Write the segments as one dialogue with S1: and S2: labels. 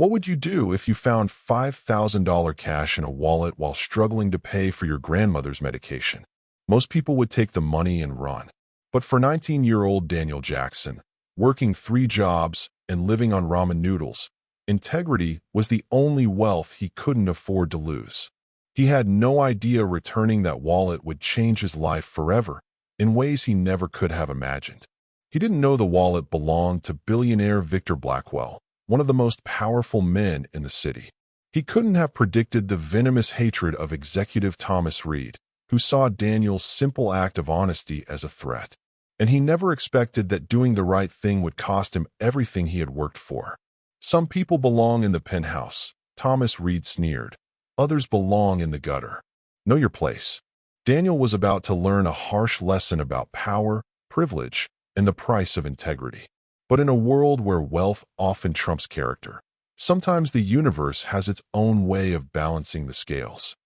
S1: What would you do if you found $5,000 cash in a wallet while struggling to pay for your grandmother's medication? Most people would take the money and run. But for 19-year-old Daniel Jackson, working 3 jobs and living on ramen noodles, integrity was the only wealth he couldn't afford to lose. He had no idea returning that wallet would change his life forever in ways he never could have imagined. He didn't know the wallet belonged to billionaire Victor Blackwell, one of the most powerful men in the city. He couldn't have predicted the venomous hatred of executive Thomas Reed, who saw Daniel's simple act of honesty as a threat. And he never expected that doing the right thing would cost him everything he had worked for. Some people belong in the penthouse, Thomas Reed sneered. Others belong in the gutter. Know your place. Daniel was about to learn a harsh lesson about power, privilege, and the price of integrity. But in a world where wealth often trumps character, sometimes the universe has its own way of balancing the scales.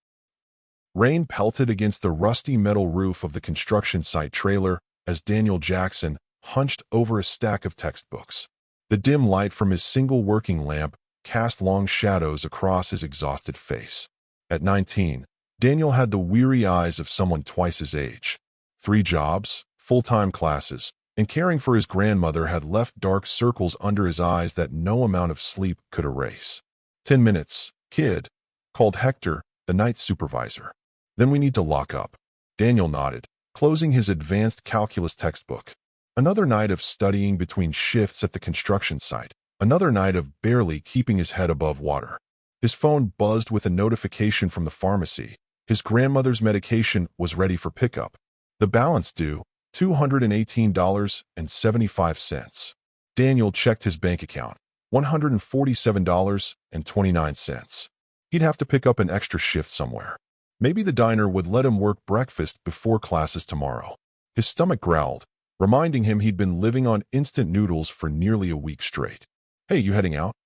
S1: Rain pelted against the rusty metal roof of the construction site trailer as Daniel Jackson hunched over a stack of textbooks. The dim light from his single working lamp cast long shadows across his exhausted face. At 19, Daniel had the weary eyes of someone twice his age. 3 jobs, full-time classes, and caring for his grandmother had left dark circles under his eyes that no amount of sleep could erase. 10 minutes, kid, called Hector, the night supervisor. Then we need to lock up. Daniel nodded, closing his advanced calculus textbook. Another night of studying between shifts at the construction site. Another night of barely keeping his head above water. His phone buzzed with a notification from the pharmacy. His grandmother's medication was ready for pickup. The balance due, $218.75. Daniel checked his bank account, $147.29. He'd have to pick up an extra shift somewhere. Maybe the diner would let him work breakfast before classes tomorrow. His stomach growled, reminding him he'd been living on instant noodles for nearly a week straight. "Hey, you heading out?"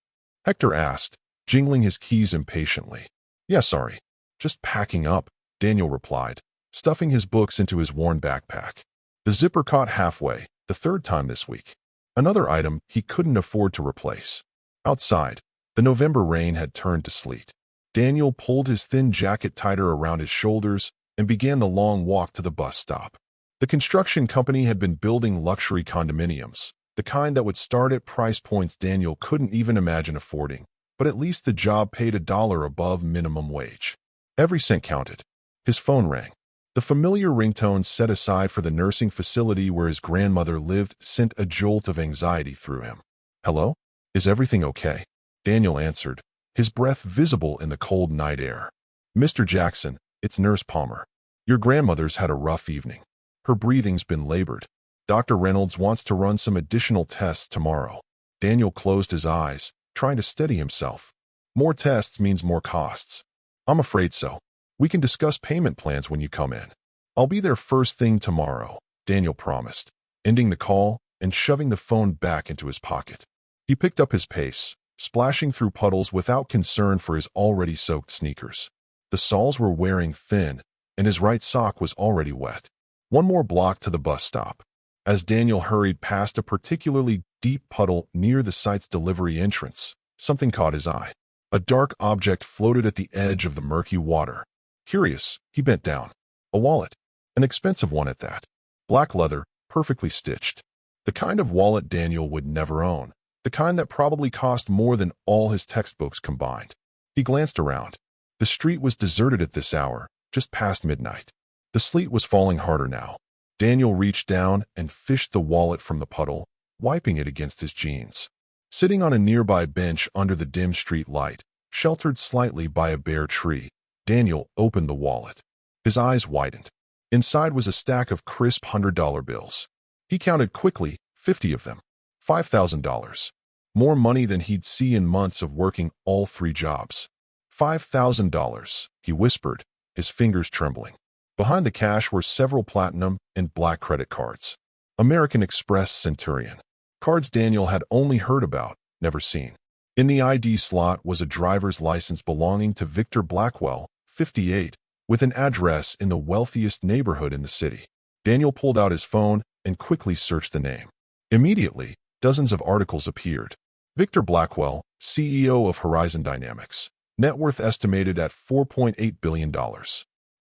S1: Hector asked, jingling his keys impatiently. "Yeah, sorry. Just packing up," Daniel replied, stuffing his books into his worn backpack. The zipper caught halfway, the 3rd time this week. Another item he couldn't afford to replace. Outside, the November rain had turned to sleet. Daniel pulled his thin jacket tighter around his shoulders and began the long walk to the bus stop. The construction company had been building luxury condominiums, the kind that would start at price points Daniel couldn't even imagine affording, but at least the job paid $1 above minimum wage. Every cent counted. His phone rang. The familiar ringtone set aside for the nursing facility where his grandmother lived sent a jolt of anxiety through him. "Hello? Is everything okay?" Daniel answered, his breath visible in the cold night air. "Mr. Jackson, it's Nurse Palmer. Your grandmother's had a rough evening. Her breathing's been labored. Dr. Reynolds wants to run some additional tests tomorrow." Daniel closed his eyes, trying to steady himself. "More tests means more costs." "I'm afraid so. We can discuss payment plans when you come in." "I'll be there first thing tomorrow," Daniel promised, ending the call and shoving the phone back into his pocket. He picked up his pace, splashing through puddles without concern for his already soaked sneakers. The soles were wearing thin, and his right sock was already wet. One more block to the bus stop. As Daniel hurried past a particularly deep puddle near the site's delivery entrance, something caught his eye. A dark object floated at the edge of the murky water. Curious, he bent down. A wallet. An expensive one at that. Black leather, perfectly stitched. The kind of wallet Daniel would never own. The kind that probably cost more than all his textbooks combined. He glanced around. The street was deserted at this hour, just past midnight. The sleet was falling harder now. Daniel reached down and fished the wallet from the puddle, wiping it against his jeans. Sitting on a nearby bench under the dim street light, sheltered slightly by a bare tree, Daniel opened the wallet. His eyes widened. Inside was a stack of crisp $100 bills. He counted quickly, 50 of them. $5,000. More money than he'd see in months of working all 3 jobs. $5,000, he whispered, his fingers trembling. Behind the cash were several platinum and black credit cards. American Express Centurion. Cards Daniel had only heard about, never seen. In the ID slot was a driver's license belonging to Victor Blackwell, 58, with an address in the wealthiest neighborhood in the city. Daniel pulled out his phone and quickly searched the name. Immediately, dozens of articles appeared. Victor Blackwell, CEO of Horizon Dynamics, net worth estimated at $4.8 billion.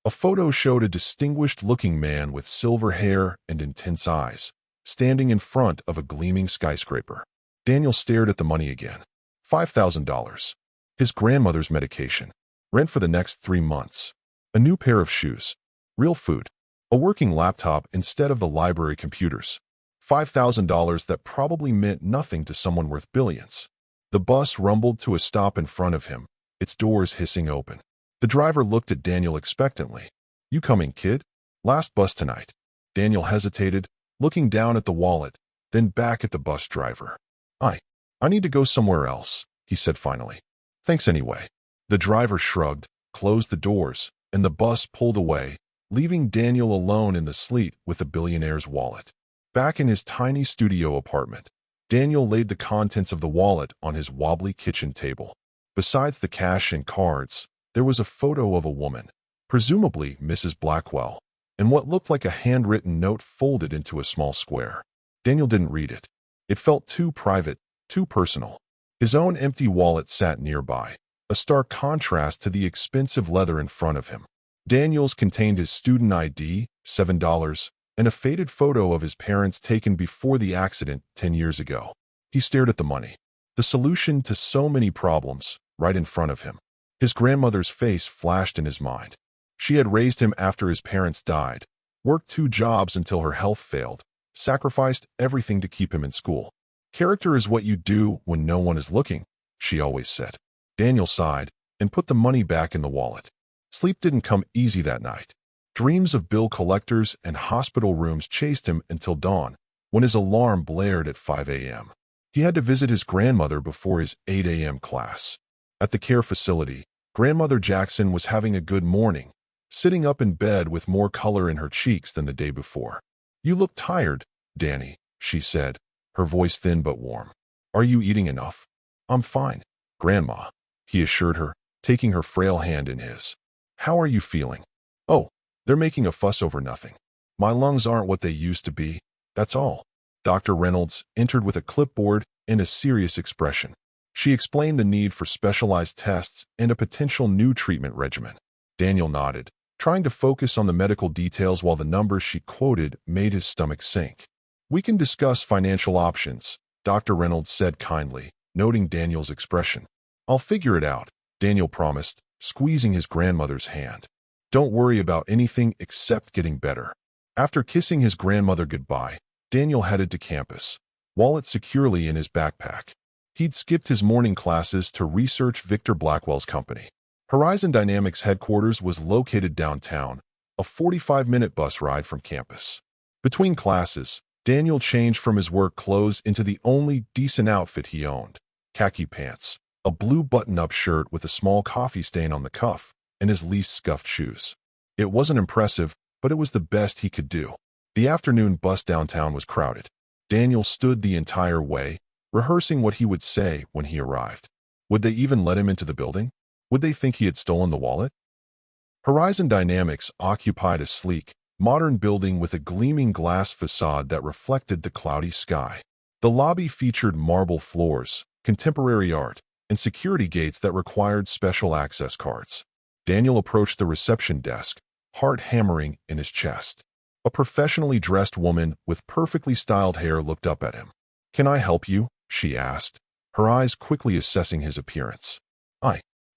S1: A photo showed a distinguished-looking man with silver hair and intense eyes, standing in front of a gleaming skyscraper. Daniel stared at the money again. $5,000. His grandmother's medication. Rent for the next 3 months. A new pair of shoes. Real food. A working laptop instead of the library computers. $5,000 that probably meant nothing to someone worth billions. The bus rumbled to a stop in front of him, its doors hissing open. The driver looked at Daniel expectantly. "You coming, kid? Last bus tonight." Daniel hesitated, looking down at the wallet, then back at the bus driver. I need to go somewhere else," he said finally. "Thanks anyway." The driver shrugged, closed the doors, and the bus pulled away, leaving Daniel alone in the sleet with the billionaire's wallet. Back in his tiny studio apartment, Daniel laid the contents of the wallet on his wobbly kitchen table. Besides the cash and cards, there was a photo of a woman, presumably Mrs. Blackwell, and what looked like a handwritten note folded into a small square. Daniel didn't read it. It felt too private, too personal. His own empty wallet sat nearby, a stark contrast to the expensive leather in front of him. Daniel's contained his student ID, $7, and a faded photo of his parents taken before the accident 10 years ago. He stared at the money, the solution to so many problems, right in front of him. His grandmother's face flashed in his mind. She had raised him after his parents died, worked 2 jobs until her health failed, sacrificed everything to keep him in school. "Character is what you do when no one is looking," she always said. Daniel sighed and put the money back in the wallet. Sleep didn't come easy that night. Dreams of bill collectors and hospital rooms chased him until dawn, when his alarm blared at 5 a.m. He had to visit his grandmother before his 8 a.m. class. At the care facility, Grandmother Jackson was having a good morning, sitting up in bed with more color in her cheeks than the day before. "You look tired, Danny," she said, her voice thin but warm. "Are you eating enough?" "I'm fine, Grandma," he assured her, taking her frail hand in his. "How are you feeling?" "Oh, they're making a fuss over nothing. My lungs aren't what they used to be, that's all." Dr. Reynolds entered with a clipboard and a serious expression. She explained the need for specialized tests and a potential new treatment regimen. Daniel nodded, trying to focus on the medical details while the numbers she quoted made his stomach sink. "We can discuss financial options," Dr. Reynolds said kindly, noting Daniel's expression. "I'll figure it out," Daniel promised, squeezing his grandmother's hand. "Don't worry about anything except getting better." After kissing his grandmother goodbye, Daniel headed to campus, wallet securely in his backpack. He'd skipped his morning classes to research Victor Blackwell's company. Horizon Dynamics headquarters was located downtown, a 45-minute bus ride from campus. Between classes, Daniel changed from his work clothes into the only decent outfit he owned: khaki pants, a blue button-up shirt with a small coffee stain on the cuff, and his least scuffed shoes. It wasn't impressive, but it was the best he could do. The afternoon bus downtown was crowded. Daniel stood the entire way, rehearsing what he would say when he arrived. Would they even let him into the building? Would they think he had stolen the wallet? Horizon Dynamics occupied a sleek, modern building with a gleaming glass facade that reflected the cloudy sky. The lobby featured marble floors, contemporary art, and security gates that required special access cards. Daniel approached the reception desk, heart hammering in his chest. A professionally dressed woman with perfectly styled hair looked up at him. "Can I help you?" she asked, her eyes quickly assessing his appearance.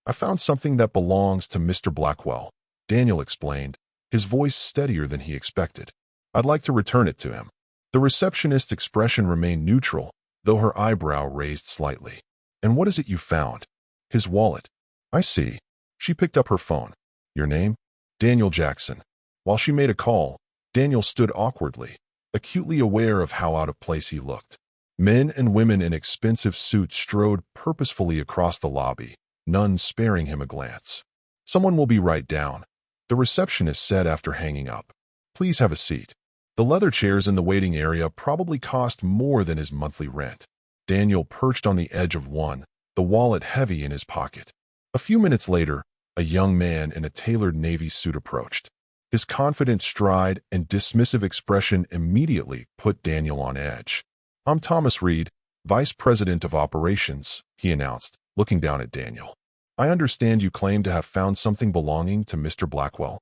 S1: I found something that belongs to Mr. Blackwell," Daniel explained, his voice steadier than he expected. "I'd like to return it to him." The receptionist's expression remained neutral, though her eyebrow raised slightly. "And what is it you found?" "His wallet." "I see." She picked up her phone. "Your name?" "Daniel Jackson." While she made a call, Daniel stood awkwardly, acutely aware of how out of place he looked. Men and women in expensive suits strode purposefully across the lobby, none sparing him a glance. "Someone will be right down," the receptionist said after hanging up. "Please have a seat." The leather chairs in the waiting area probably cost more than his monthly rent. Daniel perched on the edge of one, the wallet heavy in his pocket. A few minutes later, a young man in a tailored navy suit approached. His confident stride and dismissive expression immediately put Daniel on edge. "I'm Thomas Reed, Vice President of Operations," he announced, looking down at Daniel. I understand you claim to have found something belonging to Mr. Blackwell.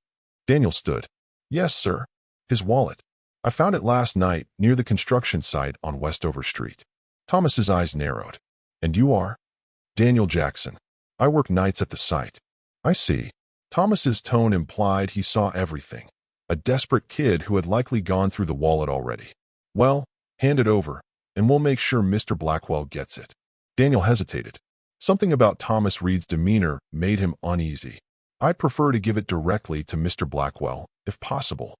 S1: Daniel stood. Yes, sir. His wallet. I found it last night near the construction site on Westover Street. Thomas's eyes narrowed. And you are? Daniel Jackson. I work nights at the site. I see. Thomas's tone implied he saw everything. A desperate kid who had likely gone through the wallet already. Well, hand it over, and we'll make sure Mr. Blackwell gets it. Daniel hesitated. Something about Thomas Reed's demeanor made him uneasy. I'd prefer to give it directly to Mr. Blackwell, if possible.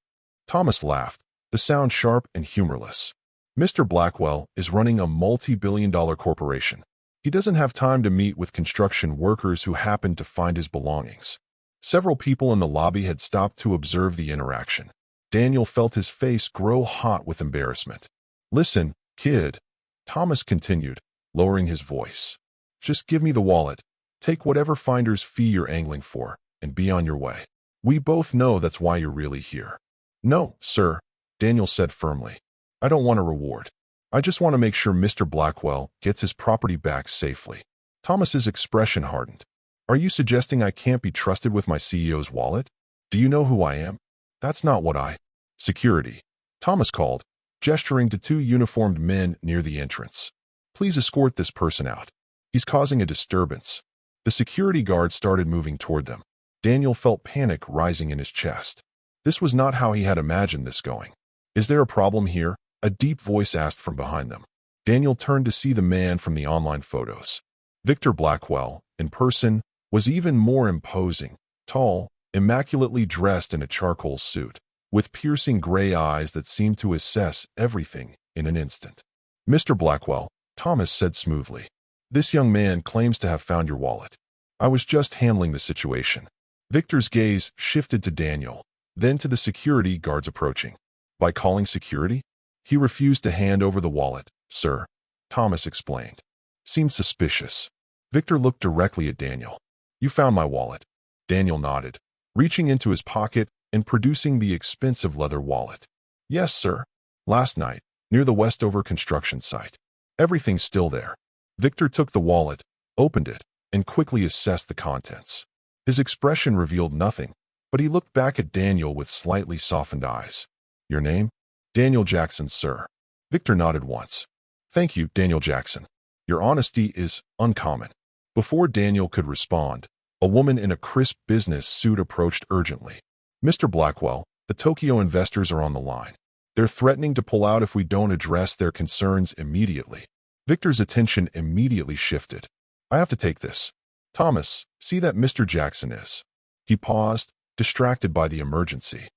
S1: Thomas laughed, the sound sharp and humorless. Mr. Blackwell is running a multi-billion-dollar corporation. He doesn't have time to meet with construction workers who happen to find his belongings. Several people in the lobby had stopped to observe the interaction. Daniel felt his face grow hot with embarrassment. Listen, kid, Thomas continued, lowering his voice. Just give me the wallet, take whatever finder's fee you're angling for, and be on your way. We both know that's why you're really here. No, sir, Daniel said firmly. I don't want a reward. I just want to make sure Mr. Blackwell gets his property back safely. Thomas's expression hardened. Are you suggesting I can't be trusted with my CEO's wallet? Do you know who I am? That's not what I... Security. Thomas called, gesturing to two uniformed men near the entrance. Please escort this person out. He's causing a disturbance. The security guard started moving toward them. Daniel felt panic rising in his chest. This was not how he had imagined this going. Is there a problem here? A deep voice asked from behind them. Daniel turned to see the man from the online photos. Victor Blackwell, in person, was even more imposing, tall, immaculately dressed in a charcoal suit, with piercing gray eyes that seemed to assess everything in an instant. Mr. Blackwell, Thomas said smoothly. This young man claims to have found your wallet. I was just handling the situation. Victor's gaze shifted to Daniel, then to the security guards approaching. By calling security? He refused to hand over the wallet, sir, Thomas explained. Seemed suspicious. Victor looked directly at Daniel. You found my wallet. Daniel nodded, reaching into his pocket and producing the expensive leather wallet. Yes, sir. Last night, near the Westover construction site. Everything's still there. Victor took the wallet, opened it, and quickly assessed the contents. His expression revealed nothing, but he looked back at Daniel with slightly softened eyes. Your name? Daniel Jackson, sir. Victor nodded once. Thank you, Daniel Jackson. Your honesty is uncommon. Before Daniel could respond, a woman in a crisp business suit approached urgently. Mr. Blackwell, the Tokyo investors are on the line. They're threatening to pull out if we don't address their concerns immediately. Victor's attention immediately shifted. I have to take this. Thomas, see that Mr. Jackson is. He paused, distracted by the emergency.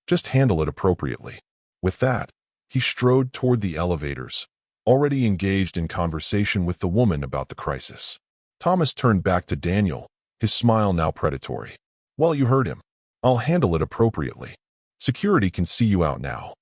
S1: Just handle it appropriately. With that, he strode toward the elevators, already engaged in conversation with the woman about the crisis. Thomas turned back to Daniel, his smile now predatory. Well, you heard him. I'll handle it appropriately. Security can see you out now.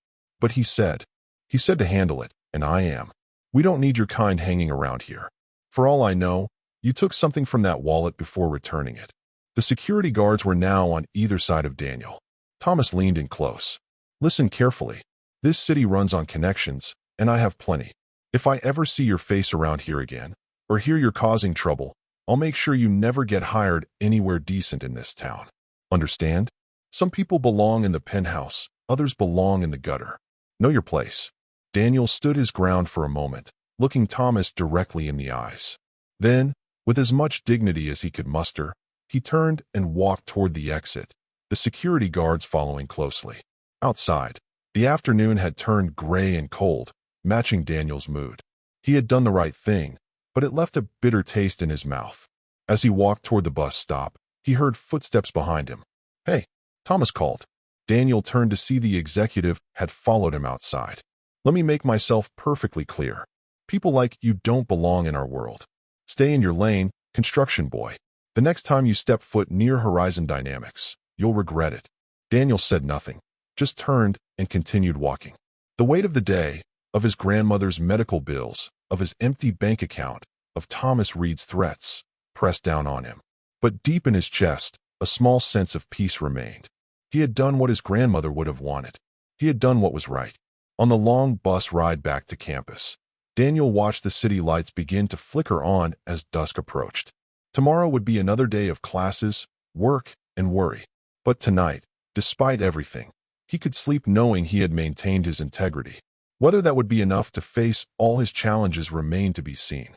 S1: But he said to handle it, and I am. We don't need your kind hanging around here. For all I know, you took something from that wallet before returning it. The security guards were now on either side of Daniel. Thomas leaned in close. Listen carefully. This city runs on connections, and I have plenty. If I ever see your face around here again, or hear you're causing trouble, I'll make sure you never get hired anywhere decent in this town. Understand? Some people belong in the penthouse, others belong in the gutter. Know your place. Daniel stood his ground for a moment, looking Thomas directly in the eyes. Then, with as much dignity as he could muster, he turned and walked toward the exit, the security guards following closely. Outside, the afternoon had turned gray and cold, matching Daniel's mood. He had done the right thing, but it left a bitter taste in his mouth. As he walked toward the bus stop, he heard footsteps behind him. Hey, Thomas called. Daniel turned to see the executive had followed him outside. Let me make myself perfectly clear. People like you don't belong in our world. Stay in your lane, construction boy. The next time you step foot near Horizon Dynamics, you'll regret it. Daniel said nothing, just turned and continued walking. The weight of the day, of his grandmother's medical bills, of his empty bank account, of Thomas Reed's threats, pressed down on him. But deep in his chest, a small sense of peace remained. He had done what his grandmother would have wanted. He had done what was right. On the long bus ride back to campus, Daniel watched the city lights begin to flicker on as dusk approached. Tomorrow would be another day of classes, work, and worry. But tonight, despite everything, he could sleep knowing he had maintained his integrity. Whether that would be enough to face all his challenges remained to be seen.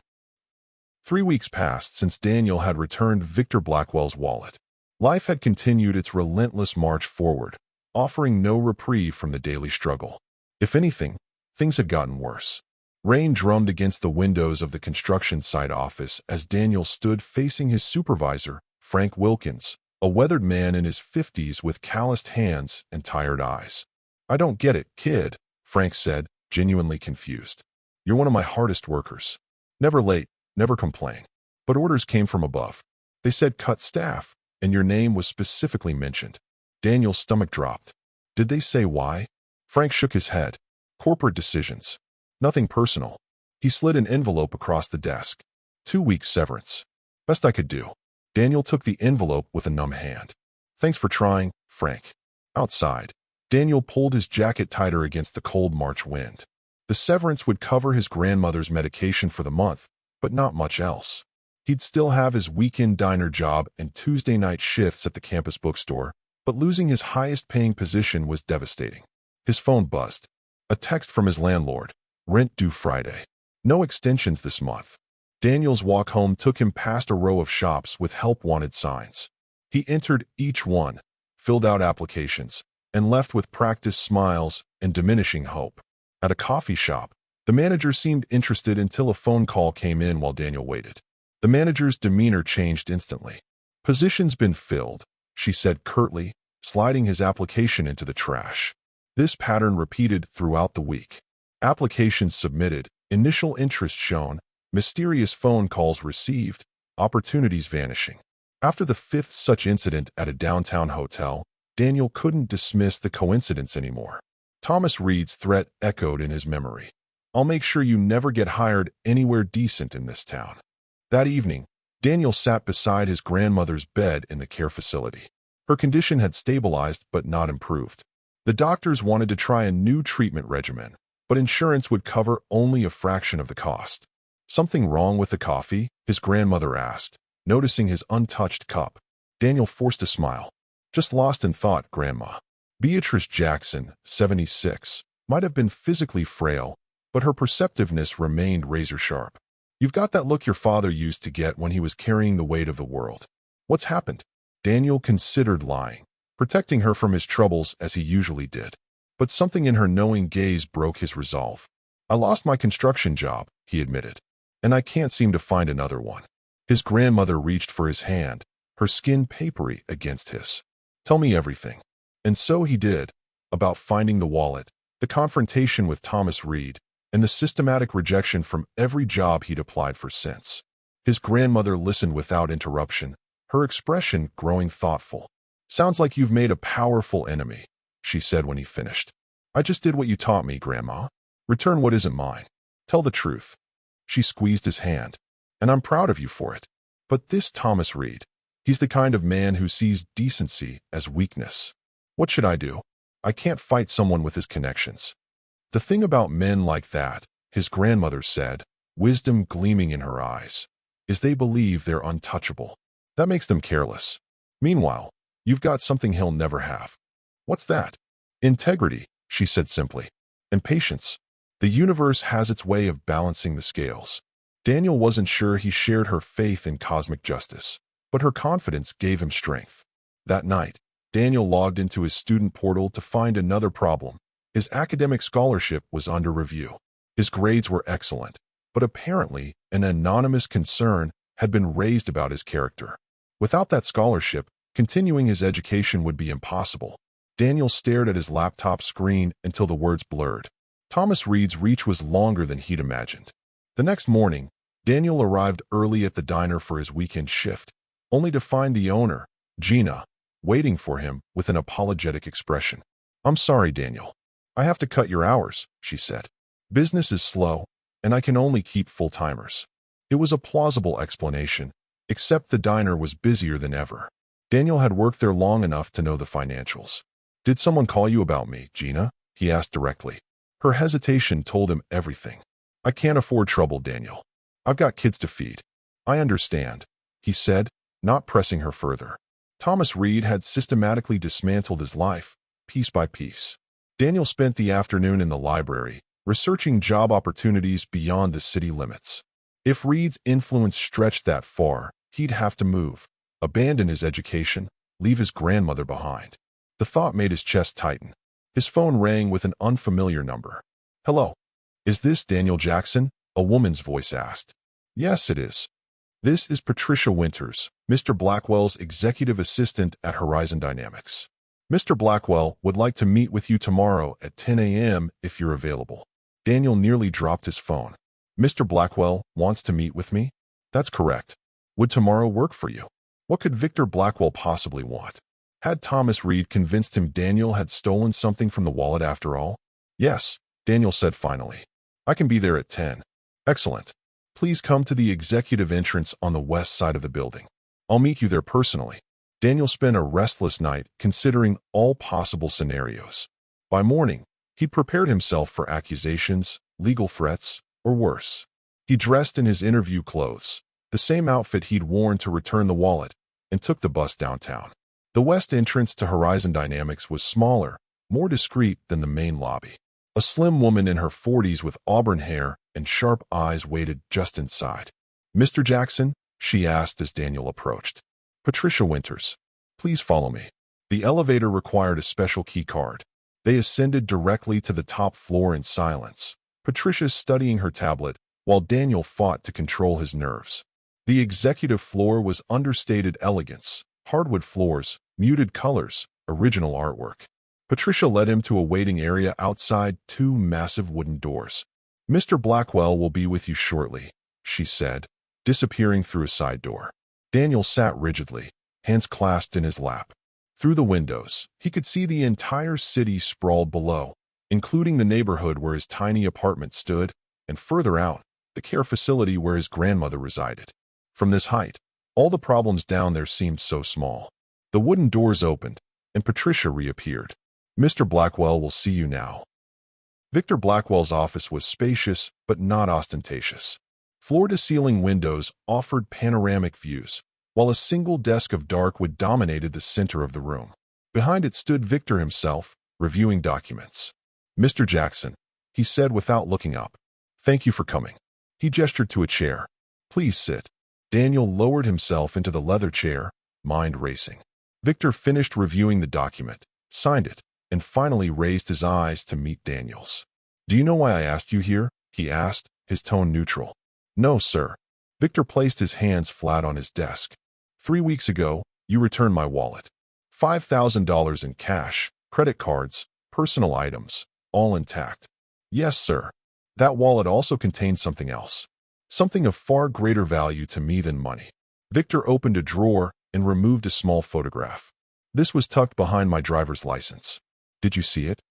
S1: 3 weeks passed since Daniel had returned Victor Blackwell's wallet. Life had continued its relentless march forward, offering no reprieve from the daily struggle. If anything, things had gotten worse. Rain drummed against the windows of the construction site office as Daniel stood facing his supervisor, Frank Wilkins, a weathered man in his 50s with calloused hands and tired eyes. "I don't get it, kid," Frank said, genuinely confused. "You're one of my hardest workers. Never late, never complain. But orders came from above. They said cut staff, and your name was specifically mentioned." Daniel's stomach dropped. "Did they say why?" Frank shook his head. "Corporate decisions. Nothing personal." He slid an envelope across the desk. 2 weeks severance. Best I could do. Daniel took the envelope with a numb hand. "Thanks for trying, Frank." Outside, Daniel pulled his jacket tighter against the cold March wind. The severance would cover his grandmother's medication for the month, but not much else. He'd still have his weekend diner job and Tuesday night shifts at the campus bookstore, but losing his highest-paying position was devastating. His phone buzzed. A text from his landlord. Rent due Friday. No extensions this month. Daniel's walk home took him past a row of shops with help-wanted signs. He entered each one, filled out applications, and left with practiced smiles and diminishing hope. At a coffee shop, the manager seemed interested until a phone call came in while Daniel waited. The manager's demeanor changed instantly. "Position's been filled," she said curtly, sliding his application into the trash. This pattern repeated throughout the week. Applications submitted, initial interest shown, mysterious phone calls received, opportunities vanishing. After the 5th such incident at a downtown hotel, Daniel couldn't dismiss the coincidence anymore. Thomas Reed's threat echoed in his memory. "I'll make sure you never get hired anywhere decent in this town." That evening, Daniel sat beside his grandmother's bed in the care facility. Her condition had stabilized but not improved. The doctors wanted to try a new treatment regimen, but insurance would cover only a fraction of the cost. "Something wrong with the coffee?" his grandmother asked, noticing his untouched cup. Daniel forced a smile. "Just lost in thought, Grandma." Beatrice Jackson, 76, might have been physically frail, but her perceptiveness remained razor-sharp. "You've got that look your father used to get when he was carrying the weight of the world." "What's happened?" Daniel considered lying, protecting her from his troubles as he usually did. But something in her knowing gaze broke his resolve. "I lost my construction job," he admitted, "and I can't seem to find another one." His grandmother reached for his hand, her skin papery against his. "Tell me everything." And so he did, about finding the wallet, the confrontation with Thomas Reed, and the systematic rejection from every job he'd applied for since. His grandmother listened without interruption, her expression growing thoughtful. "Sounds like you've made a powerful enemy," she said when he finished. "I just did what you taught me, Grandma. Return what isn't mine. Tell the truth." She squeezed his hand. "And I'm proud of you for it. But this Thomas Reed, he's the kind of man who sees decency as weakness. What should I do? I can't fight someone with his connections." "The thing about men like that," his grandmother said, wisdom gleaming in her eyes, "is they believe they're untouchable. That makes them careless. Meanwhile, you've got something he'll never have." "What's that?" "Integrity," she said simply. "And patience. The universe has its way of balancing the scales." Daniel wasn't sure he shared her faith in cosmic justice, but her confidence gave him strength. That night, Daniel logged into his student portal to find another problem. His academic scholarship was under review. His grades were excellent, but apparently an anonymous concern had been raised about his character. Without that scholarship, continuing his education would be impossible. Daniel stared at his laptop screen until the words blurred. Thomas Reed's reach was longer than he'd imagined. The next morning, Daniel arrived early at the diner for his weekend shift, only to find the owner, Gina, waiting for him with an apologetic expression. "I'm sorry, Daniel. I have to cut your hours," she said. "Business is slow, and I can only keep full-timers." It was a plausible explanation, except the diner was busier than ever. Daniel had worked there long enough to know the financials. "Did someone call you about me, Gina?" he asked directly. Her hesitation told him everything. I can't afford trouble, Daniel. I've got kids to feed. I understand, he said, not pressing her further. Thomas Reed had systematically dismantled his life, piece by piece. Daniel spent the afternoon in the library, researching job opportunities beyond the city limits. If Reed's influence stretched that far, he'd have to move, abandon his education, leave his grandmother behind. The thought made his chest tighten. His phone rang with an unfamiliar number. Hello. Is this Daniel Jackson? A woman's voice asked. Yes, it is. This is Patricia Winters, Mr. Blackwell's executive assistant at Horizon Dynamics. Mr. Blackwell would like to meet with you tomorrow at 10 a.m. if you're available. Daniel nearly dropped his phone. Mr. Blackwell wants to meet with me? That's correct. Would tomorrow work for you? What could Victor Blackwell possibly want? Had Thomas Reed convinced him Daniel had stolen something from the wallet after all? Yes, Daniel said finally. I can be there at 10. Excellent. Please come to the executive entrance on the west side of the building. I'll meet you there personally. Daniel spent a restless night considering all possible scenarios. By morning, he'd prepared himself for accusations, legal threats, or worse. He dressed in his interview clothes, the same outfit he'd worn to return the wallet, and took the bus downtown. The west entrance to Horizon Dynamics was smaller, more discreet than the main lobby. A slim woman in her 40s with auburn hair and sharp eyes waited just inside. Mr. Jackson? She asked as Daniel approached. Patricia Winters. Please follow me. The elevator required a special key card. They ascended directly to the top floor in silence, Patricia studying her tablet while Daniel fought to control his nerves. The executive floor was understated elegance, hardwood floors, muted colors, original artwork. Patricia led him to a waiting area outside two massive wooden doors. Mr. Blackwell will be with you shortly, she said, disappearing through a side door. Daniel sat rigidly, hands clasped in his lap. Through the windows, he could see the entire city sprawled below, including the neighborhood where his tiny apartment stood, and further out, the care facility where his grandmother resided. From this height, all the problems down there seemed so small. The wooden doors opened, and Patricia reappeared. Mr. Blackwell will see you now. Victor Blackwell's office was spacious but not ostentatious. Floor-to-ceiling windows offered panoramic views, while a single desk of dark wood dominated the center of the room. Behind it stood Victor himself, reviewing documents. Mr. Jackson, he said without looking up. Thank you for coming. He gestured to a chair. Please sit. Daniel lowered himself into the leather chair, mind racing. Victor finished reviewing the document, signed it, and finally raised his eyes to meet Daniel's. Do you know why I asked you here? He asked, his tone neutral. No, sir. Victor placed his hands flat on his desk. 3 weeks ago, you returned my wallet. $5,000 in cash, credit cards, personal items, all intact. Yes, sir. That wallet also contained something else. Something of far greater value to me than money. Victor opened a drawer and removed a small photograph. This was tucked behind my driver's license. Did you see it?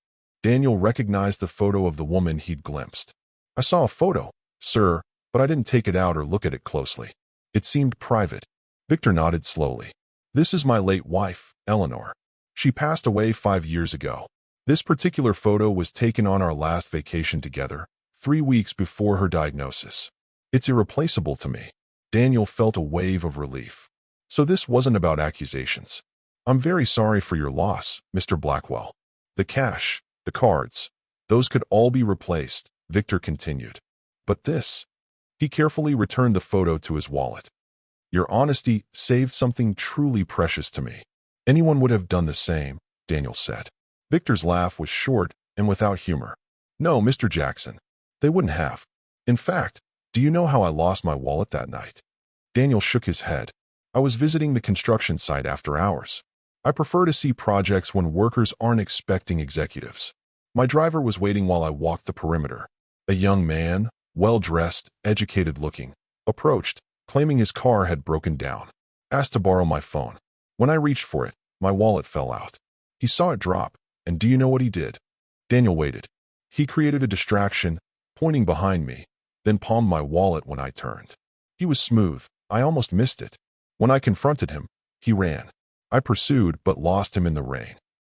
S1: Daniel recognized the photo of the woman he'd glimpsed. I saw a photo, sir, but I didn't take it out or look at it closely. It seemed private. Victor nodded slowly. This is my late wife, Eleanor. She passed away 5 years ago. This particular photo was taken on our last vacation together, 3 weeks before her diagnosis. It's irreplaceable to me. Daniel felt a wave of relief. So this wasn't about accusations. I'm very sorry for your loss, Mr. Blackwell. The cash, the cards, those could all be replaced, Victor continued. But this? He carefully returned the photo to his wallet. Your honesty saved something truly precious to me. Anyone would have done the same, Daniel said. Victor's laugh was short and without humor. No, Mr. Jackson. They wouldn't have. In fact, do you know how I lost my wallet that night? Daniel shook his head. I was visiting the construction site after hours. I prefer to see projects when workers aren't expecting executives. My driver was waiting while I walked the perimeter. A young man, well-dressed, educated-looking, approached, claiming his car had broken down. Asked to borrow my phone. When I reached for it, my wallet fell out. He saw it drop, and do you know what he did? Daniel waited. He created a distraction, pointing behind me, then palmed my wallet when I turned. He was smooth. I almost missed it. When I confronted him, he ran. I pursued but lost him in the rain.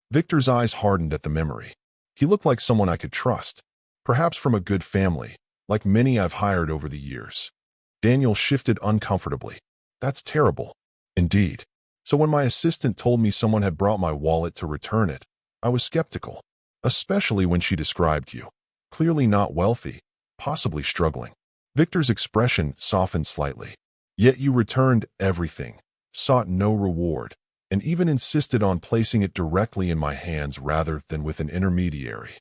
S1: Victor's eyes hardened at the memory. He looked like someone I could trust, perhaps from a good family, like many I've hired over the years. Daniel shifted uncomfortably. That's terrible. Indeed. So when my assistant told me someone had brought my wallet to return it, I was skeptical, especially when she described you. Clearly not wealthy, possibly struggling. Victor's expression softened slightly. Yet you returned everything, sought no reward, and even insisted on placing it directly in my hands rather than with an intermediary.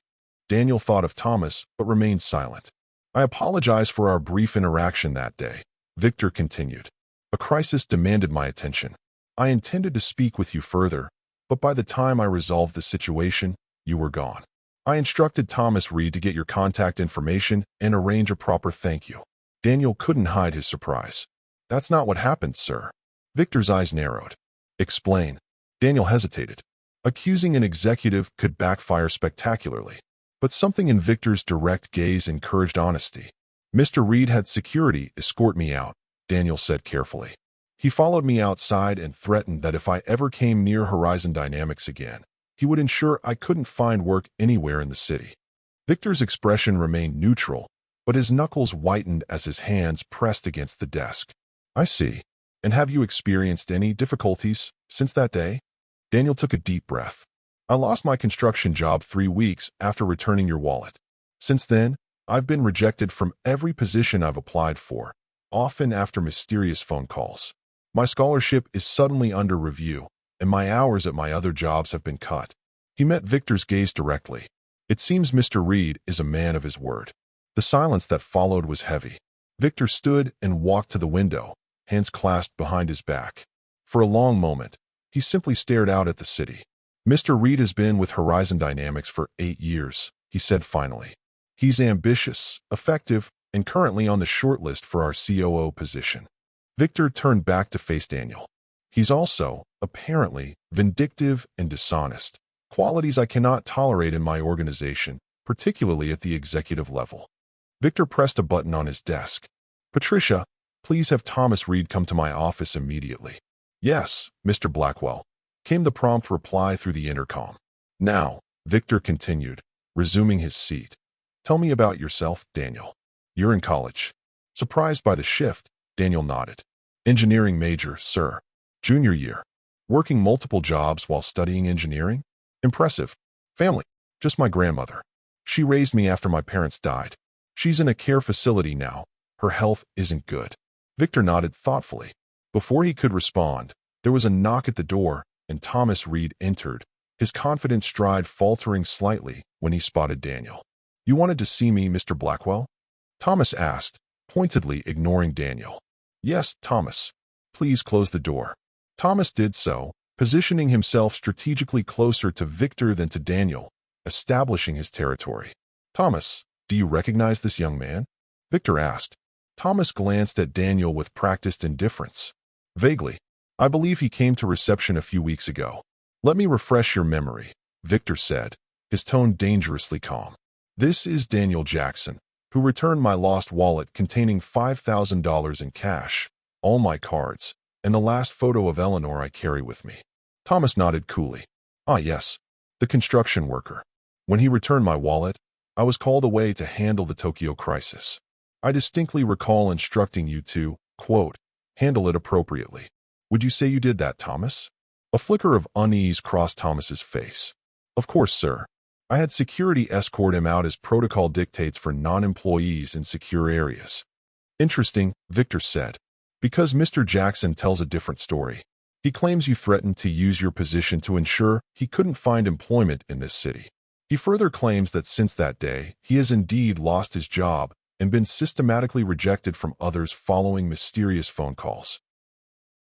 S1: Daniel thought of Thomas, but remained silent. I apologize for our brief interaction that day, Victor continued. A crisis demanded my attention. I intended to speak with you further, but by the time I resolved the situation, you were gone. I instructed Thomas Reed to get your contact information and arrange a proper thank you. Daniel couldn't hide his surprise. That's not what happened, sir. Victor's eyes narrowed. Explain. Daniel hesitated. Accusing an executive could backfire spectacularly. But something in Victor's direct gaze encouraged honesty. Mr. Reed had security escort me out, Daniel said carefully. He followed me outside and threatened that if I ever came near Horizon Dynamics again, he would ensure I couldn't find work anywhere in the city. Victor's expression remained neutral, but his knuckles whitened as his hands pressed against the desk. I see. And have you experienced any difficulties since that day? Daniel took a deep breath. I lost my construction job 3 weeks after returning your wallet. Since then, I've been rejected from every position I've applied for, often after mysterious phone calls. My scholarship is suddenly under review, and my hours at my other jobs have been cut. He met Victor's gaze directly. It seems Mr. Reed is a man of his word. The silence that followed was heavy. Victor stood and walked to the window, hands clasped behind his back. For a long moment, he simply stared out at the city. Mr. Reed has been with Horizon Dynamics for 8 years, he said finally. He's ambitious, effective, and currently on the shortlist for our COO position. Victor turned back to face Daniel. He's also, apparently, vindictive and dishonest, qualities I cannot tolerate in my organization, particularly at the executive level. Victor pressed a button on his desk. Patricia, please have Thomas Reed come to my office immediately. Yes, Mr. Blackwell, came the prompt reply through the intercom. Now, Victor continued, resuming his seat. Tell me about yourself, Daniel. You're in college. Surprised by the shift, Daniel nodded. Engineering major, sir. Junior year. Working multiple jobs while studying engineering? Impressive. Family. Just my grandmother. She raised me after my parents died. She's in a care facility now. Her health isn't good. Victor nodded thoughtfully. Before he could respond, there was a knock at the door, and Thomas Reed entered, his confident stride faltering slightly when he spotted Daniel. You wanted to see me, Mr. Blackwell? Thomas asked, pointedly ignoring Daniel. Yes, Thomas. Please close the door. Thomas did so, positioning himself strategically closer to Victor than to Daniel, establishing his territory. Thomas, do you recognize this young man? Victor asked. Thomas glanced at Daniel with practiced indifference. Vaguely. I believe he came to reception a few weeks ago. Let me refresh your memory, Victor said, his tone dangerously calm. This is Daniel Jackson, who returned my lost wallet containing $5,000 in cash, all my cards, and the last photo of Eleanor I carry with me. Thomas nodded coolly. Ah, yes, the construction worker. When he returned my wallet, I was called away to handle the Tokyo crisis. I distinctly recall instructing you to, quote, handle it appropriately. Would you say you did that, Thomas? A flicker of unease crossed Thomas's face. Of course, sir. I had security escort him out as protocol dictates for non-employees in secure areas. Interesting, Victor said. Because Mr. Jackson tells a different story. He claims you threatened to use your position to ensure he couldn't find employment in this city. He further claims that since that day, he has indeed lost his job and been systematically rejected from others following mysterious phone calls.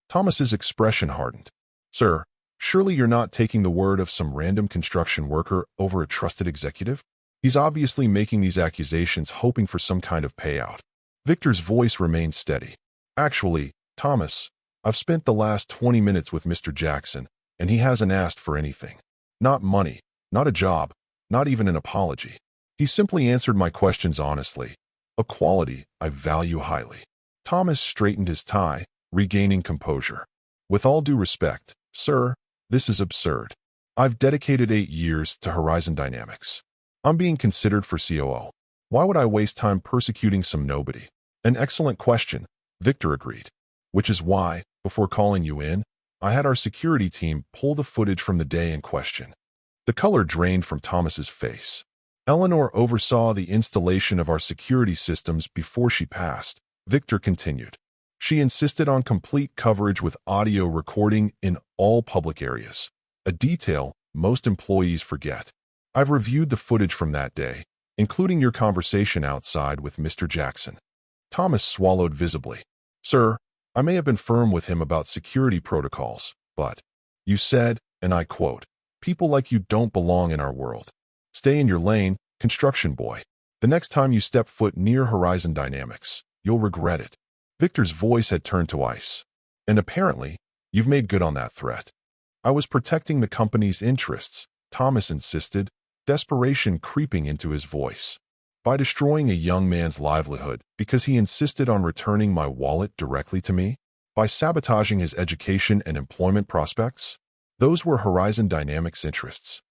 S1: Thomas's expression hardened. Sir, surely you're not taking the word of some random construction worker over a trusted executive? He's obviously making these accusations hoping for some kind of payout. Victor's voice remained steady. Actually, Thomas, I've spent the last 20 minutes with Mr. Jackson, and he hasn't asked for anything. Not money, not a job, not even an apology. He simply answered my questions honestly, a quality I value highly. Thomas straightened his tie, regaining composure. With all due respect, sir, this is absurd. I've dedicated 8 years to Horizon Dynamics. I'm being considered for COO. Why would I waste time persecuting some nobody? An excellent question, Victor agreed. Which is why, before calling you in, I had our security team pull the footage from the day in question. The color drained from Thomas's face. Eleanor oversaw the installation of our security systems before she passed, Victor continued. She insisted on complete coverage with audio recording in all public areas, a detail most employees forget. I've reviewed the footage from that day, including your conversation outside with Mr. Jackson. Thomas swallowed visibly. Sir, I may have been firm with him about security protocols, but you said, and I quote, people like you don't belong in our world. Stay in your lane, construction boy. The next time you step foot near Horizon Dynamics, you'll regret it. Victor's voice had turned to ice. And apparently, you've made good on that threat. I was protecting the company's interests, Thomas insisted, desperation creeping into his voice. By destroying a young man's livelihood because he insisted on returning my wallet directly to me? By sabotaging his education and employment prospects? Those were Horizon Dynamics' interests.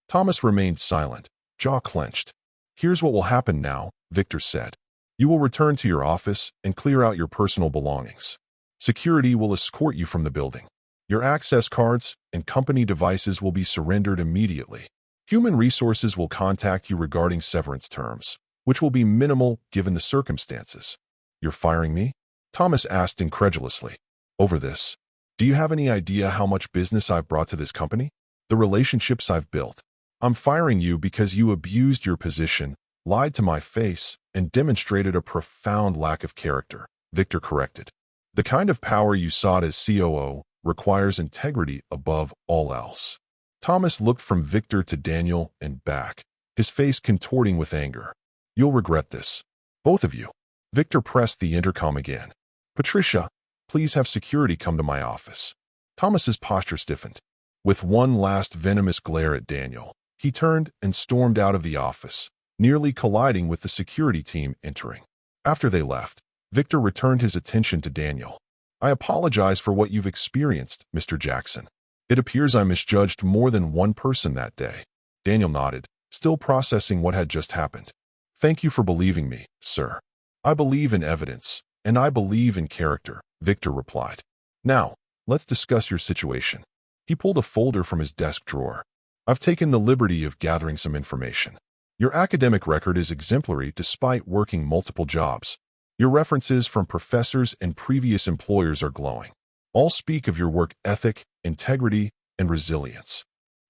S1: Thomas remained silent, jaw clenched. Here's what will happen now, Victor said. You will return to your office and clear out your personal belongings. Security will escort you from the building. Your access cards and company devices will be surrendered immediately. Human Resources will contact you regarding severance terms, which will be minimal given the circumstances. You're firing me? Thomas asked incredulously. Over this. Do you have any idea how much business I've brought to this company? The relationships I've built. I'm firing you because you abused your position, lied to my face, and demonstrated a profound lack of character, Victor corrected. The kind of power you sought as COO requires integrity above all else. Thomas looked from Victor to Daniel and back, his face contorting with anger. You'll regret this. Both of you. Victor pressed the intercom again. Patricia, please have security come to my office. Thomas's posture stiffened. With one last venomous glare at Daniel, he turned and stormed out of the office, nearly colliding with the security team entering. After they left, Victor returned his attention to Daniel. I apologize for what you've experienced, Mr. Jackson. It appears I misjudged more than one person that day. Daniel nodded, still processing what had just happened. Thank you for believing me, sir. I believe in evidence, and I believe in character, Victor replied. Now, let's discuss your situation. He pulled a folder from his desk drawer. I've taken the liberty of gathering some information. Your academic record is exemplary despite working multiple jobs. Your references from professors and previous employers are glowing. All speak of your work ethic, integrity, and resilience.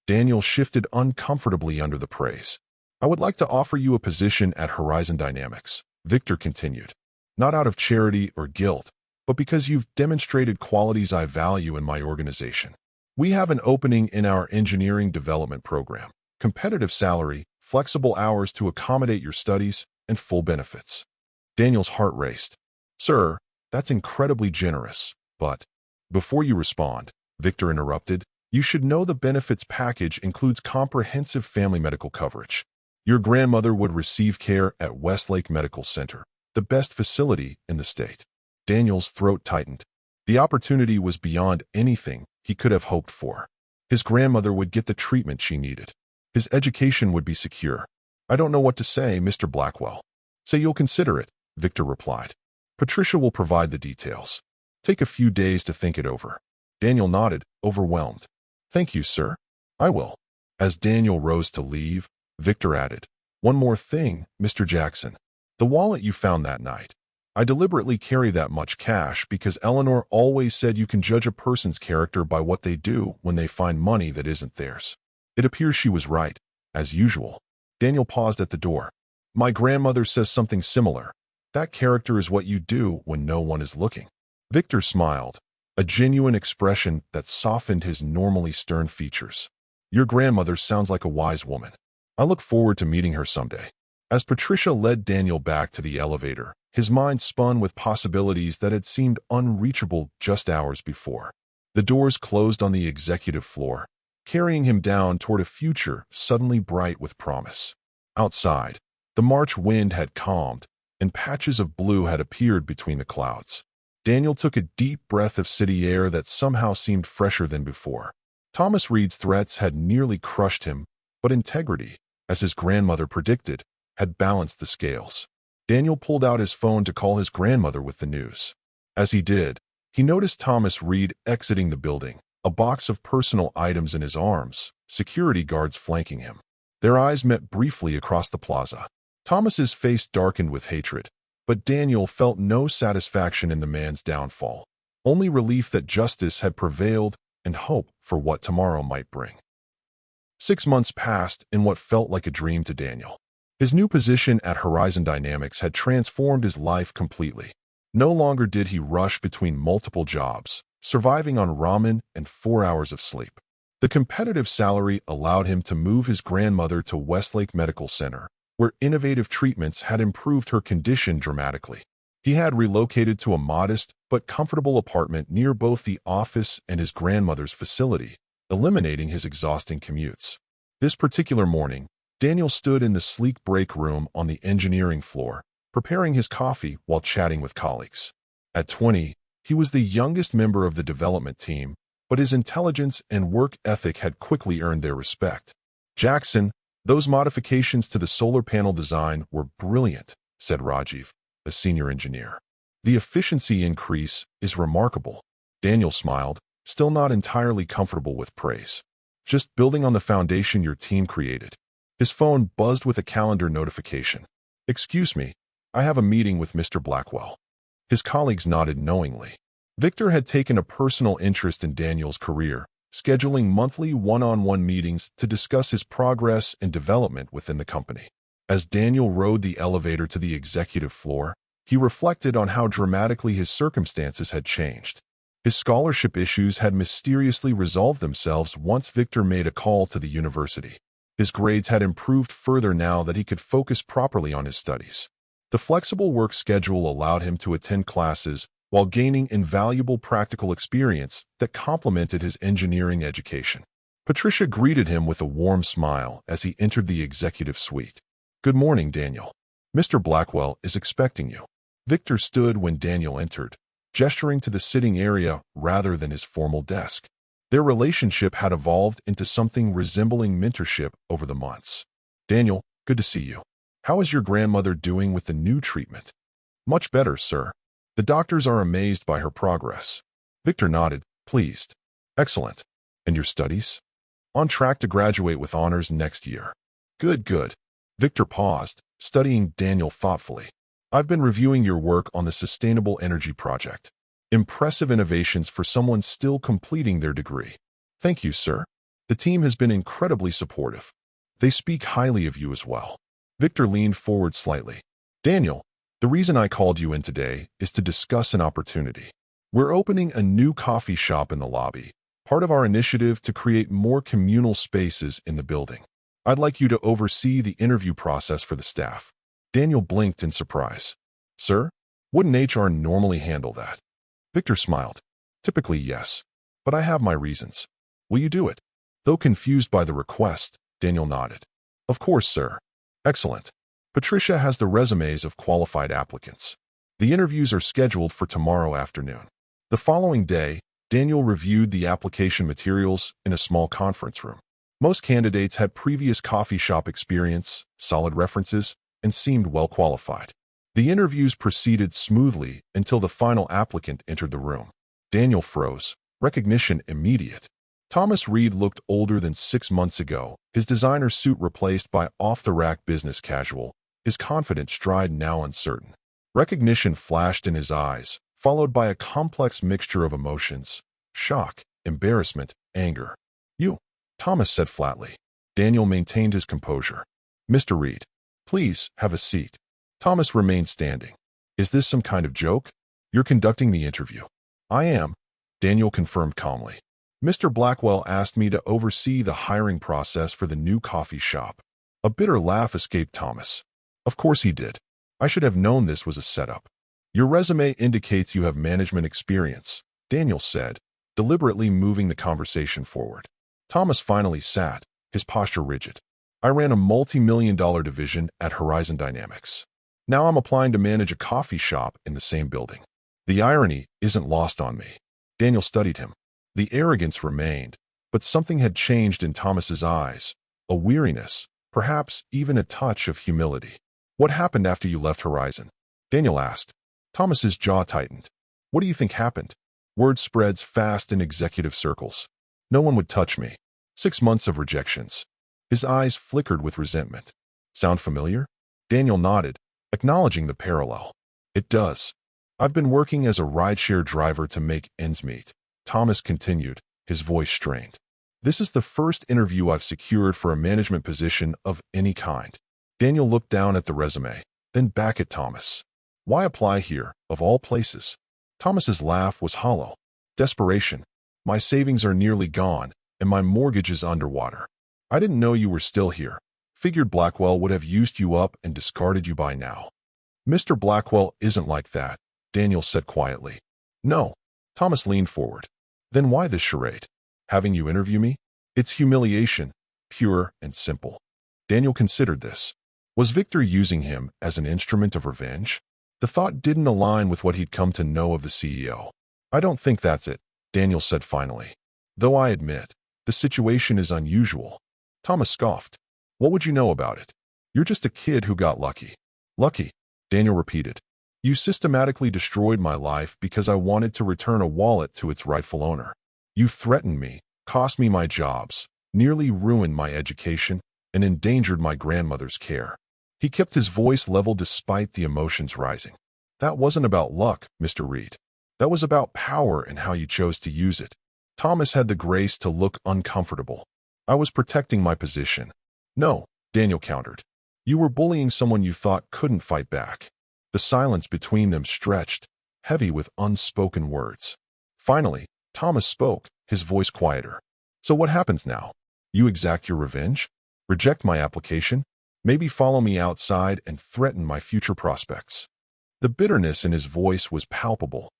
S1: Daniel shifted uncomfortably under the praise. I would like to offer you a position at Horizon Dynamics, Victor continued. Not out of charity or guilt, but because you've demonstrated qualities I value in my organization. We have an opening in our engineering development program, competitive salary, flexible hours to accommodate your studies, and full benefits. Daniel's heart raced. Sir, that's incredibly generous, but before you respond, Victor interrupted, you should know the benefits package includes comprehensive family medical coverage. Your grandmother would receive care at Westlake Medical Center, the best facility in the state. Daniel's throat tightened. The opportunity was beyond anything he could have hoped for. His grandmother would get the treatment she needed. His education would be secure. I don't know what to say, Mr. Blackwell. Say you'll consider it, Victor replied. Patricia will provide the details. Take a few days to think it over. Daniel nodded, overwhelmed. Thank you, sir. I will. As Daniel rose to leave, Victor added, one more thing, Mr. Jackson. The wallet you found that night. I deliberately carry that much cash because Eleanor always said you can judge a person's character by what they do when they find money that isn't theirs. It appears she was right, as usual. Daniel paused at the door. My grandmother says something similar. That character is what you do when no one is looking. Victor smiled, a genuine expression that softened his normally stern features. Your grandmother sounds like a wise woman. I look forward to meeting her someday. As Patricia led Daniel back to the elevator, his mind spun with possibilities that had seemed unreachable just hours before. The doors closed on the executive floor, carrying him down toward a future suddenly bright with promise. Outside, the March wind had calmed, and patches of blue had appeared between the clouds. Daniel took a deep breath of city air that somehow seemed fresher than before. Thomas Reed's threats had nearly crushed him, but integrity, as his grandmother predicted, had balanced the scales. Daniel pulled out his phone to call his grandmother with the news. As he did, he noticed Thomas Reed exiting the building, a box of personal items in his arms, security guards flanking him. Their eyes met briefly across the plaza. Thomas's face darkened with hatred, but Daniel felt no satisfaction in the man's downfall, only relief that justice had prevailed and hope for what tomorrow might bring. 6 months passed in what felt like a dream to Daniel. His new position at Horizon Dynamics had transformed his life completely. No longer did he rush between multiple jobs, surviving on ramen and 4 hours of sleep. The competitive salary allowed him to move his grandmother to Westlake Medical Center, where innovative treatments had improved her condition dramatically. He had relocated to a modest but comfortable apartment near both the office and his grandmother's facility, eliminating his exhausting commutes. This particular morning, Daniel stood in the sleek break room on the engineering floor, preparing his coffee while chatting with colleagues. At 20, he was the youngest member of the development team, but his intelligence and work ethic had quickly earned their respect. "Jackson, those modifications to the solar panel design were brilliant," said Rajiv, a senior engineer. "The efficiency increase is remarkable." Daniel smiled, still not entirely comfortable with praise. "Just building on the foundation your team created." His phone buzzed with a calendar notification. "Excuse me, I have a meeting with Mr. Blackwell." His colleagues nodded knowingly. Victor had taken a personal interest in Daniel's career, scheduling monthly one-on-one meetings to discuss his progress and development within the company. As Daniel rode the elevator to the executive floor, he reflected on how dramatically his circumstances had changed. His scholarship issues had mysteriously resolved themselves once Victor made a call to the university. His grades had improved further now that he could focus properly on his studies. The flexible work schedule allowed him to attend classes while gaining invaluable practical experience that complemented his engineering education. Patricia greeted him with a warm smile as he entered the executive suite. "Good morning, Daniel. Mr. Blackwell is expecting you." Victor stood when Daniel entered, gesturing to the sitting area rather than his formal desk. Their relationship had evolved into something resembling mentorship over the months. "Daniel, good to see you. How is your grandmother doing with the new treatment?" "Much better, sir. The doctors are amazed by her progress." Victor nodded, pleased. "Excellent. And your studies?" "On track to graduate with honors next year." "Good, good." Victor paused, studying Daniel thoughtfully. "I've been reviewing your work on the Sustainable Energy Project. Impressive innovations for someone still completing their degree." "Thank you, sir. The team has been incredibly supportive. They speak highly of you as well." Victor leaned forward slightly. "Daniel, the reason I called you in today is to discuss an opportunity. We're opening a new coffee shop in the lobby, part of our initiative to create more communal spaces in the building. I'd like you to oversee the interview process for the staff." Daniel blinked in surprise. "Sir, wouldn't HR normally handle that?" Victor smiled. "Typically, yes, but I have my reasons." "Will you do it?" Though confused by the request, Daniel nodded. "Of course, sir." "Excellent. Patricia has the resumes of qualified applicants. The interviews are scheduled for tomorrow afternoon." The following day, Daniel reviewed the application materials in a small conference room. Most candidates had previous coffee shop experience, solid references, and seemed well qualified. The interviews proceeded smoothly until the final applicant entered the room. Daniel froze, recognition immediate. Thomas Reed looked older than 6 months ago, his designer suit replaced by off-the-rack business casual, his confident stride now uncertain. Recognition flashed in his eyes, followed by a complex mixture of emotions: shock, embarrassment, anger. "You," Thomas said flatly. Daniel maintained his composure. "Mr. Reed, please have a seat." Thomas remained standing. "Is this some kind of joke? You're conducting the interview." "I am," Daniel confirmed calmly. "Mr. Blackwell asked me to oversee the hiring process for the new coffee shop." A bitter laugh escaped Thomas. "Of course he did. I should have known this was a setup." "Your resume indicates you have management experience," Daniel said, deliberately moving the conversation forward. Thomas finally sat, his posture rigid. "I ran a multi-million-dollar division at Horizon Dynamics. Now I'm applying to manage a coffee shop in the same building." The irony isn't lost on me. Daniel studied him. The arrogance remained, but something had changed in Thomas's eyes, a weariness, perhaps even a touch of humility. What happened after you left Horizon? Daniel asked. Thomas's jaw tightened. What do you think happened? Word spreads fast in executive circles. No one would touch me. 6 months of rejections. His eyes flickered with resentment. Sound familiar? Daniel nodded, acknowledging the parallel. It does. I've been working as a rideshare driver to make ends meet. Thomas continued, his voice strained. This is the first interview I've secured for a management position of any kind. Daniel looked down at the resume, then back at Thomas. Why apply here, of all places? Thomas's laugh was hollow. Desperation. My savings are nearly gone, and my mortgage is underwater. I didn't know you were still here. Figured Blackwell would have used you up and discarded you by now. Mr. Blackwell isn't like that, Daniel said quietly. No. Thomas leaned forward. Then why this charade? Having you interview me? It's humiliation, pure and simple. Daniel considered this. Was Victor using him as an instrument of revenge? The thought didn't align with what he'd come to know of the CEO. I don't think that's it, Daniel said finally. Though I admit, the situation is unusual. Thomas scoffed. What would you know about it? You're just a kid who got lucky. Lucky, Daniel repeated. You systematically destroyed my life because I wanted to return a wallet to its rightful owner. You threatened me, cost me my jobs, nearly ruined my education, and endangered my grandmother's care. He kept his voice level despite the emotions rising. That wasn't about luck, Mr. Reed. That was about power and how you chose to use it. Thomas had the grace to look uncomfortable. I was protecting my position. No, Daniel countered. You were bullying someone you thought couldn't fight back. The silence between them stretched, heavy with unspoken words. Finally, Thomas spoke, his voice quieter. So what happens now? You exact your revenge? Reject my application? Maybe follow me outside and threaten my future prospects? The bitterness in his voice was palpable.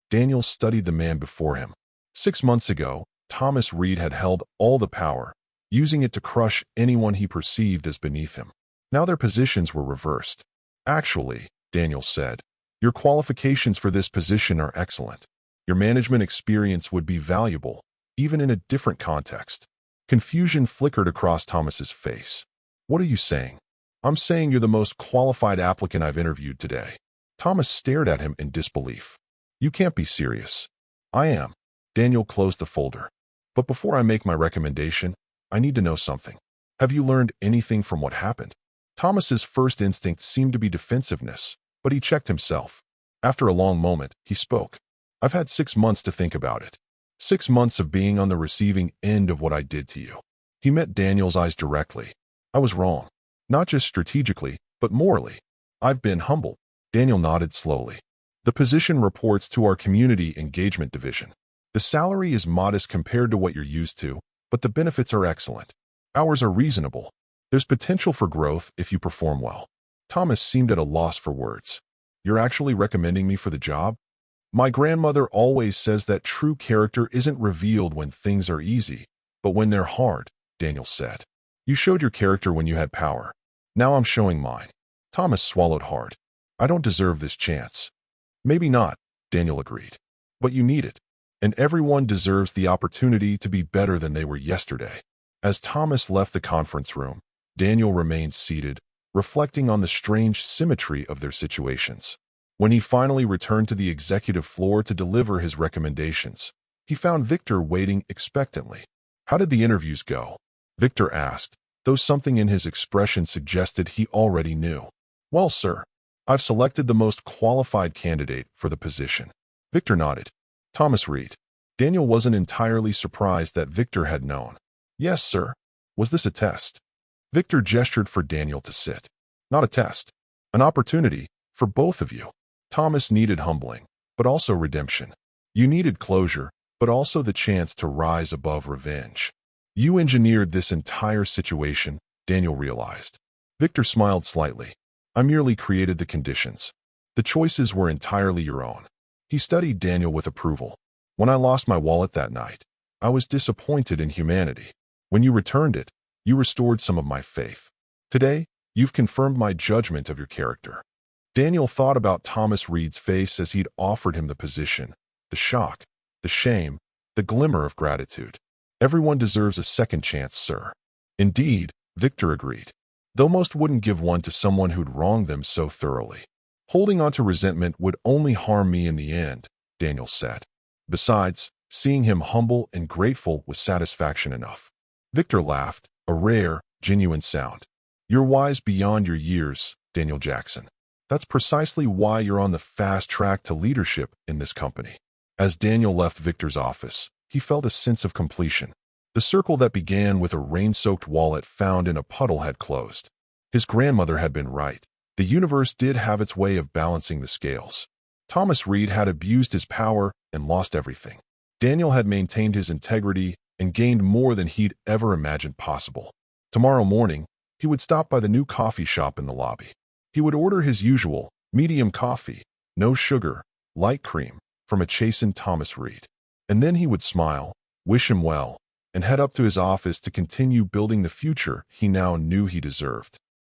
S1: Daniel studied the man before him. 6 months ago, Thomas Reed had held all the power, using it to crush anyone he perceived as beneath him. Now their positions were reversed. Actually, Daniel said, your qualifications for this position are excellent. Your management experience would be valuable, even in a different context. Confusion flickered across Thomas's face. What are you saying? I'm saying you're the most qualified applicant I've interviewed today. Thomas stared at him in disbelief. You can't be serious. I am. Daniel closed the folder. But before I make my recommendation, I need to know something. Have you learned anything from what happened? Thomas's first instinct seemed to be defensiveness, but he checked himself. After a long moment, he spoke. I've had 6 months to think about it. 6 months of being on the receiving end of what I did to you. He met Daniel's eyes directly. I was wrong. Not just strategically, but morally. I've been humbled. Daniel nodded slowly. The position reports to our community engagement division. The salary is modest compared to what you're used to, but the benefits are excellent. Hours are reasonable. There's potential for growth if you perform well. Thomas seemed at a loss for words. You're actually recommending me for the job? My grandmother always says that true character isn't revealed when things are easy, but when they're hard, Daniel said. You showed your character when you had power. Now I'm showing mine. Thomas swallowed hard. I don't deserve this chance. Maybe not, Daniel agreed. But you need it. And everyone deserves the opportunity to be better than they were yesterday. As Thomas left the conference room, Daniel remained seated, reflecting on the strange symmetry of their situations. When he finally returned to the executive floor to deliver his recommendations, he found Victor waiting expectantly. How did the interviews go? Victor asked, though something in his expression suggested he already knew. Well, sir, I've selected the most qualified candidate for the position. Victor nodded. Thomas Reed. Daniel wasn't entirely surprised that Victor had known. Yes, sir. Was this a test? Victor gestured for Daniel to sit. Not a test. An opportunity for both of you. Thomas needed humbling, but also redemption. You needed closure, but also the chance to rise above revenge. You engineered this entire situation, Daniel realized. Victor smiled slightly. I merely created the conditions. The choices were entirely your own. He studied Daniel with approval. When I lost my wallet that night, I was disappointed in humanity. When you returned it, you restored some of my faith. Today, you've confirmed my judgment of your character. Daniel thought about Thomas Reed's face as he'd offered him the position, the shock, the shame, the glimmer of gratitude. Everyone deserves a second chance, sir. Indeed, Victor agreed. though most wouldn't give one to someone who'd wronged them so thoroughly. Holding on to resentment would only harm me in the end, Daniel said. Besides, seeing him humble and grateful was satisfaction enough. Victor laughed, a rare, genuine sound. You're wise beyond your years, Daniel Jackson. That's precisely why you're on the fast track to leadership in this company. As Daniel left Victor's office, he felt a sense of completion. The circle that began with a rain-soaked wallet found in a puddle had closed. His grandmother had been right. The universe did have its way of balancing the scales. Thomas Reed had abused his power and lost everything. Daniel had maintained his integrity and gained more than he'd ever imagined possible. Tomorrow morning, he would stop by the new coffee shop in the lobby. He would order his usual, medium coffee, no sugar, light cream, from a chastened Thomas Reed. And then he would smile, wish him well, and head up to his office to continue building the future he now knew he deserved.